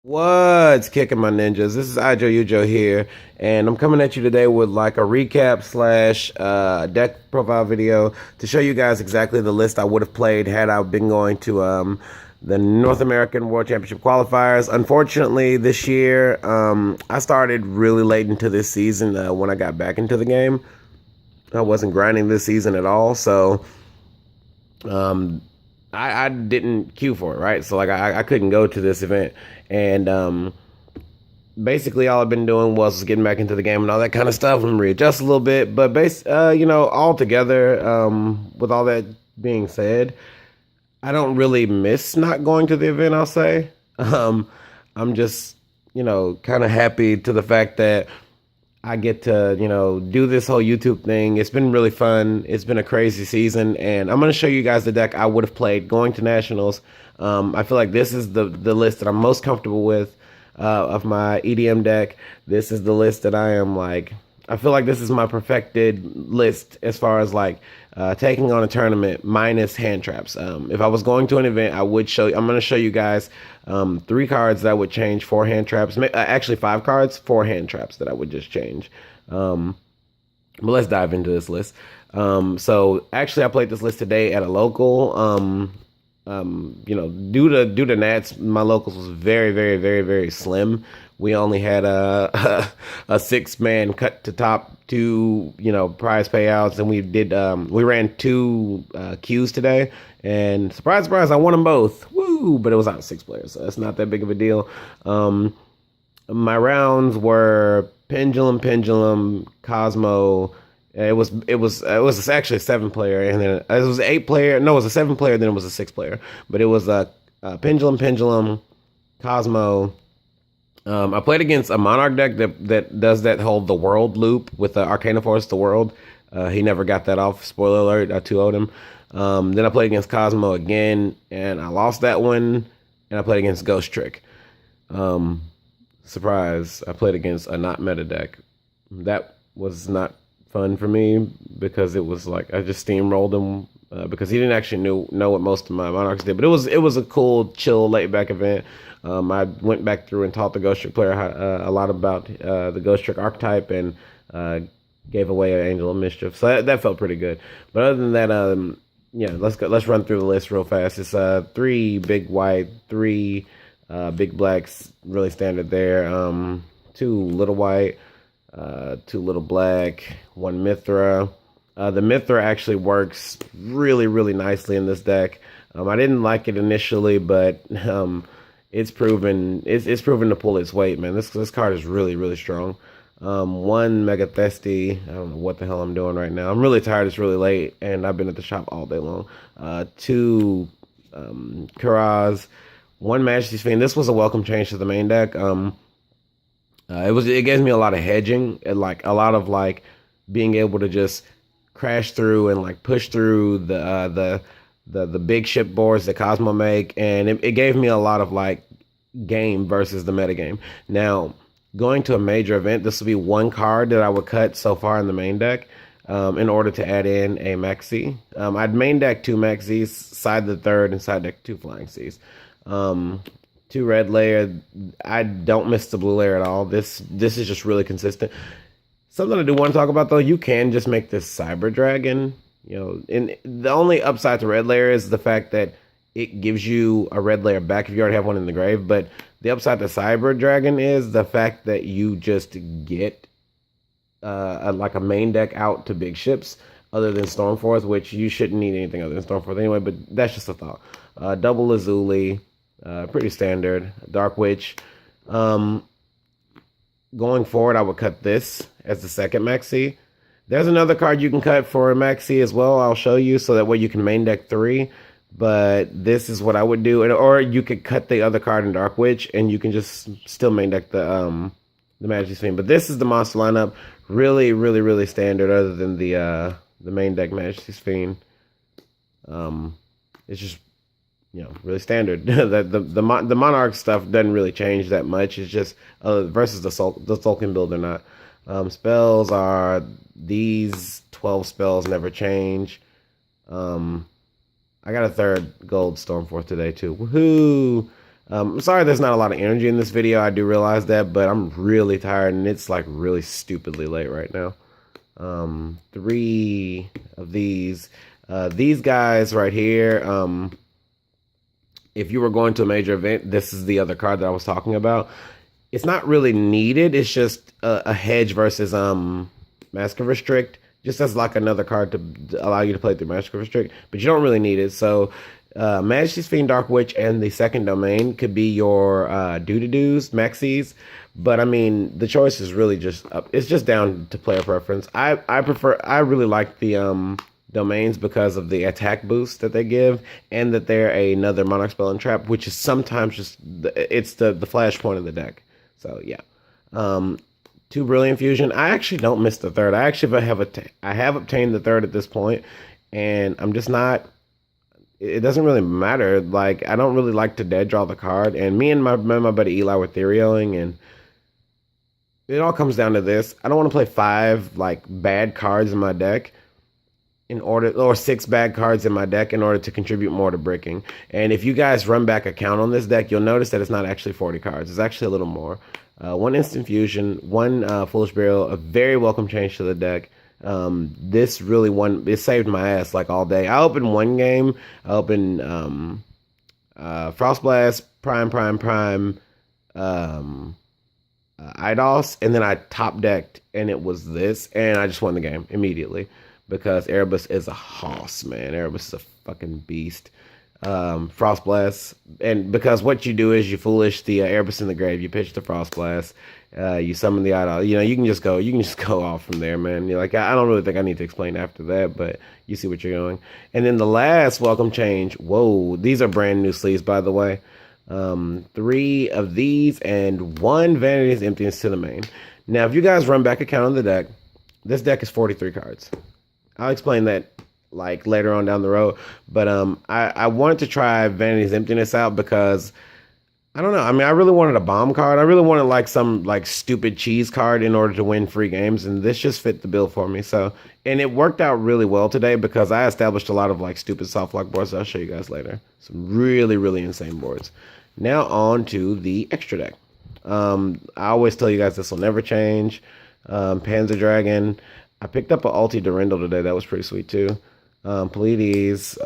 What's kicking my ninjas? This is Yugioh here, and I'm coming at you today with like a recap slash deck profile video to show you guys exactly the list I would have played had I been going to the North American World Championship qualifiers. Unfortunately, this year I started really late into this season when I got back into the game. I wasn't grinding this season at all, so I didn't queue for it, right? So like I couldn't go to this event, and basically all I've been doing was getting back into the game and all that kind of stuff and readjust a little bit. But all together, with all that being said, I don't really miss not going to the event. I'll say, I'm just kind of happy to the fact that I get to, do this whole YouTube thing. It's been really fun. It's been a crazy season, and I'm going to show you guys the deck I would have played going to Nationals. I feel like this is the list that I'm most comfortable with of my EDM deck. This is the list that I feel like this is my perfected list as far as taking on a tournament minus hand traps. If I was going to an event, I'm going to show you guys 3 cards that would change 4 hand traps. Actually 5 cards, 4 hand traps that I would just change. But let's dive into this list. So actually I played this list today at a local. Due to Nats, my locals was very, very, very, very slim. We only had a 6-man cut to top, 2 prize payouts, and we ran 2 queues today, and surprise, surprise, I won them both. Woo! But it was out of 6 players, so that's not that big of a deal. My rounds were Pendulum, Cosmo. It was actually a 7-player, and then it was an 8-player. No, it was a 7-player. Then it was a 6-player. But it was a Pendulum, Cosmo. I played against a Monarch deck that does that whole the world loop with the Arcana Force the world. He never got that off. Spoiler alert! I 2-0'd him. Then I played against Cosmo again, and I lost that one. And I played against Ghost Trick. Surprise! I played against a not meta deck. That was not fun for me because it was like I just steamrolled him because he didn't actually know what most of my Monarchs did. But it was a cool, chill, laid back event. I went back through and taught the Ghost Trick player a lot about the Ghost Trick archetype and gave away an Angel of Mischief. So that felt pretty good. But other than that, let's run through the list real fast. It's 3 big white, 3 big blacks, really standard there. 2 little white, 2 little black, 1 Mithra. The Mithra actually works really, really nicely in this deck. I didn't like it initially, but it's proven to pull its weight, man. This card is really, really strong. 1 Mega Thesty. I don't know what the hell I'm doing right now. I'm really tired. It's really late, and I've been at the shop all day long. 2 Kuraz. 1 Majesty's Fiend. This was a welcome change to the main deck. It gave me a lot of hedging and a lot of being able to just crash through and push through the big ship boards that Cosmo make, and it gave me a lot of game versus the metagame. Now, going to a major event, this will be 1 card that I would cut so far in the main deck in order to add in a Maxi. I'd main deck 2 Maxis, side the 3rd, and side deck 2 Flying Seas. 2 red layer. I don't miss the blue layer at all. This is just really consistent. Something I do want to talk about though, you can just make this Cyber Dragon. And the only upside to red layer is the fact that it gives you a red layer back if you already have one in the grave. But the upside to Cyber Dragon is the fact that you just get a main deck out to big ships other than Stormforth, which you shouldn't need anything other than Stormforth anyway. But that's just a thought. Double Lazuli. Pretty standard. Dark Witch. Going forward, I would cut this as the 2nd Maxi. There's another card you can cut for a Maxi as well. I'll show you so that way you can main deck 3. But this is what I would do. Or you could cut the other card in Dark Witch and you can just still main deck the Majesty's Fiend. But this is the monster lineup. Really, really, really standard other than the main deck Majesty's Fiend. It's just really standard. the Monarch stuff doesn't really change that much. It's just versus the Sulkin build or not. Spells are these 12 spells never change. I got a 3rd gold Stormforth today too. Woohoo! I'm sorry there's not a lot of energy in this video. I do realize that, but I'm really tired and it's like really stupidly late right now. 3 of these guys right here. If you were going to a major event, this is the other card that I was talking about. It's not really needed. It's just a hedge versus Mask of Restrict, just as like another card to allow you to play through Mask of Restrict, but you don't really need it. So Majesty's Fiend, Dark Witch, and the second domain could be your do-to-dos, maxis. But I mean, the choice is really just up. It's just down to player preference. I really like the domains because of the attack boost that they give, and that they're another Monarch Spell and Trap, which is sometimes just it's the flashpoint of the deck. So yeah. 2 Brilliant Fusion. I actually don't miss the third. I have obtained the third at this point, and I'm just not. It doesn't really matter. Like, I don't really like to dead draw the card. And me and my buddy Eli were theorioing, and it all comes down to this. I don't want to play 5 like bad cards in my deck or 6 bad cards in my deck in order to contribute more to bricking. And if you guys run back a count on this deck, you'll notice that it's not actually 40 cards. It's actually a little more. 1 Instant Fusion, 1 Foolish Burial, a very welcome change to the deck. This really it saved my ass like all day. I opened 1 game. I opened Frost Blast, Prime, Eidos, and then I top decked, and it was this, and I just won the game immediately because Erebus is a hoss, man. Erebus is a fucking beast. Frost Blast, and because what you do is you foolish the Erebus in the grave, you pitch the Frost Blast, you summon the Idol. You know, you can just go off from there, man. You're like, I don't really think I need to explain after that, but you see what you're going. And then the last welcome change. Whoa, these are brand new sleeves, by the way. 3 of these and 1 Vanity's Emptiness to the main. Now, if you guys run back a count on the deck, this deck is 43 cards. I'll explain that like later on down the road, but I wanted to try Vanity's Emptiness out because I don't know. I mean, I really wanted a bomb card. I really wanted like some like stupid cheese card in order to win free games, and this just fit the bill for me. So, and it worked out really well today because I established a lot of like stupid soft lock boards that I'll show you guys later. Some really insane boards. Now on to the extra deck. I always tell you guys this will never change. Panzer Dragon. I picked up an Ulti Durendal today. That was pretty sweet too. Pleiades,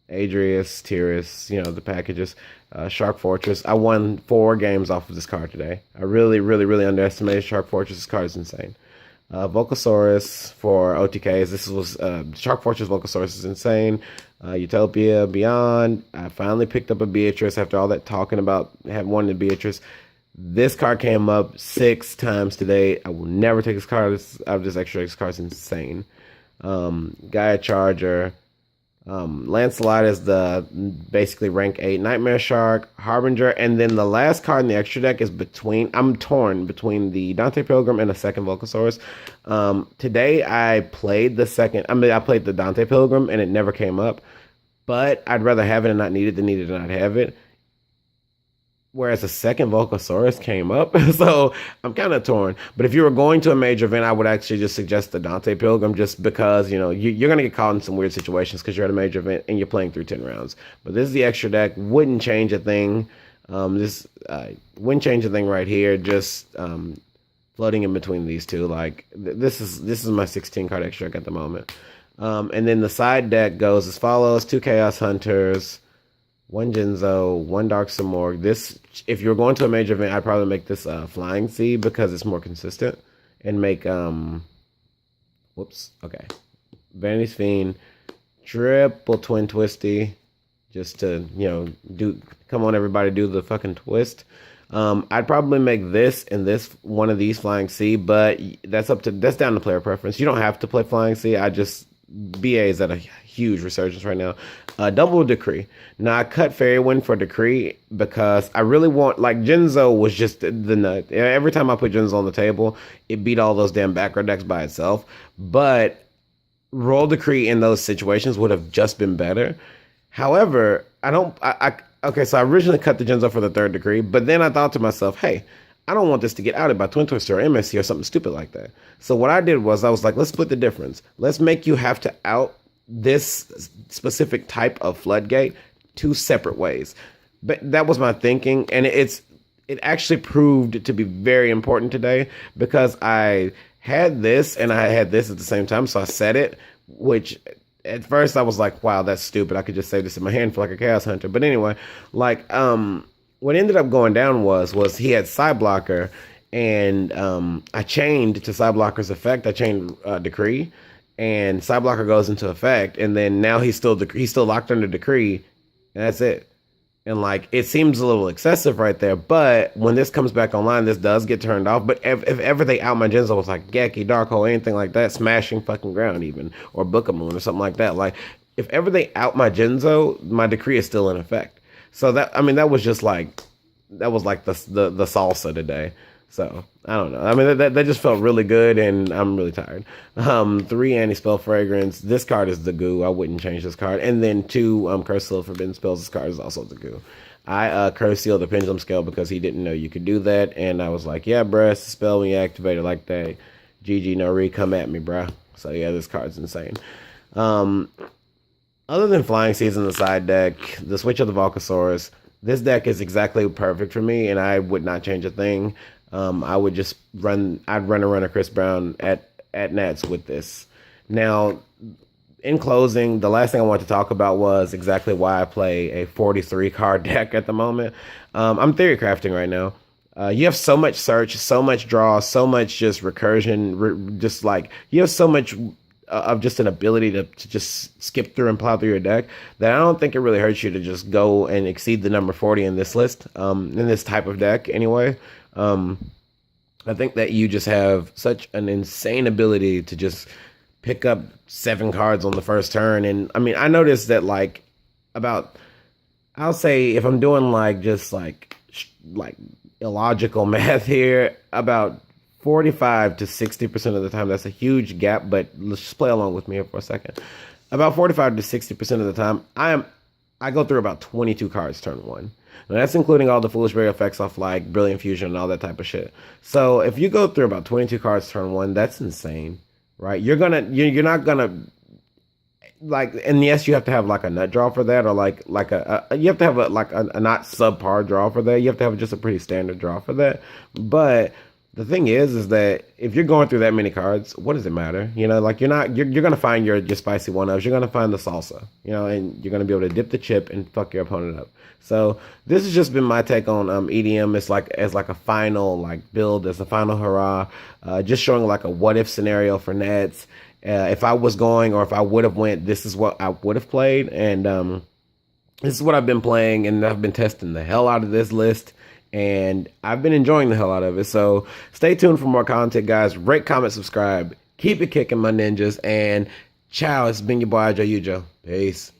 Adrius, Tyrus, you know, the packages. Shark Fortress. I won 4 games off of this card today. I really underestimated Shark Fortress. This card is insane. Volcasaurus for OTKs. This was Shark Fortress Volcasaurus is insane. Utopia Beyond. I finally picked up a Beatrice after all that talking about wanting a Beatrice. This card came up 6 times today. I will never take this card out of this extra. This card is insane. Gaia Charger. Lancelot is the basically rank 8 Nightmare Shark, Harbinger, and then the last card in the extra deck is I'm torn between the Dante Pilgrim and a second Volcasaurus. Today I played I played the Dante Pilgrim and it never came up, but I'd rather have it and not need it than need it and not have it. Whereas a second Volcasaurus came up, so I'm kind of torn. But if you were going to a major event, I would actually just suggest the Dante Pilgrim, just because, you know, you're going to get caught in some weird situations because you're at a major event and you're playing through 10 rounds. But this is the extra deck. Wouldn't change a thing. This wouldn't change a thing right here. Just floating in between these two. Like this is my 16 card extra deck at the moment. And then the side deck goes as follows: 2 Chaos Hunters, 1 Jinzo, 1 Dark Simorgh. This, if you're going to a major event, I'd probably make this Flying Sea because it's more consistent, and make Vanity's Fiend, triple Twin Twisty, just to, you know, come on everybody, do the fucking twist. I'd probably make this and this one of these Flying Sea, but that's down to player preference. You don't have to play Flying Sea. BA is at a huge resurgence right now. Double Decree. Now I cut Fairywind for Decree because I really want, like, Jinzo was just the nut. Every time I put Jinzo on the table, it beat all those damn background decks by itself. But Royal Decree in those situations would have just been better. However, okay, so I originally cut the Jinzo for the 3rd Decree, but then I thought to myself, hey, I don't want this to get outed by Twin Twister or MSC or something stupid like that. So what I did was I was like, let's split the difference. Let's make you have to out this specific type of floodgate 2 separate ways. but that was my thinking, and it actually proved to be very important today because I had this and I had this at the same time, so I said it, which at first I was like, wow, that's stupid. I could just save this in my hand for like a chaos hunter. But anyway, like what ended up going down was he had side blocker, and I chained to side blocker's effect. I chained decree, and side blocker goes into effect, and then now he's still locked under decree, and that's it. And like it seems a little excessive right there, but when this comes back online, this does get turned off. But if ever they out my Genzo was like Geki, Darko, anything like that, smashing fucking ground even, or Book of Moon or something like that. Like if ever they out my Genzo, my decree is still in effect. So that, I mean, that was like the salsa today. So I don't know. I mean that just felt really good, and I'm really tired. 3 anti-spell fragrance. This card is the goo. I wouldn't change this card. And then 2 curse seal forbidden spells. This card is also the goo. I curse sealed the pendulum scale because he didn't know you could do that, and I was like, yeah, bruh, it's a spell when you activate it like that. GG no re, come at me, bruh. So yeah, this card's insane. Other than Flying Seas in the side deck, the switch of the Volcasaurus, this deck is exactly perfect for me, and I would not change a thing. I would just I'd run a Chris Brown at Nats with this. Now, in closing, the last thing I want to talk about was exactly why I play a 43 card deck at the moment. I'm theory crafting right now. You have so much search, so much draw, so much just recursion, just like you have so much of just an ability to just skip through and plow through your deck that I don't think it really hurts you to just go and exceed the number 40 in this list, in this type of deck anyway. I think that you just have such an insane ability to just pick up 7 cards on the first turn. And I mean, I noticed that like I'll say if I'm doing like just like illogical math here, about 45 to 60% of the time, that's a huge gap, but let's just play along with me here for a second. About 45 to 60% of the time, I go through about 22 cards turn 1. Now that's including all the foolish berry effects off like Brilliant Fusion and all that type of shit. So if you go through about 22 cards turn 1, that's insane, right? You're not gonna like, and yes, you have to have like a nut draw for that, or like you have to have a not subpar draw for that. You have to have just a pretty standard draw for that. But the thing is that if you're going through that many cards, what does it matter? You know, like you're gonna find your spicy one-ups. You're gonna find the salsa, you know, and you're gonna be able to dip the chip and fuck your opponent up. So this has just been my take on EDM. It's like as like a final like build, as a final hurrah, just showing like a what if scenario for Nats. If I was going, or if I would have went, this is what I would have played, and this is what I've been playing, and I've been testing the hell out of this list. And I've been enjoying the hell out of it. So stay tuned for more content, guys. Rate, comment, subscribe. Keep it kicking, my ninjas. And ciao. It's been your boy, Yugioh. Peace.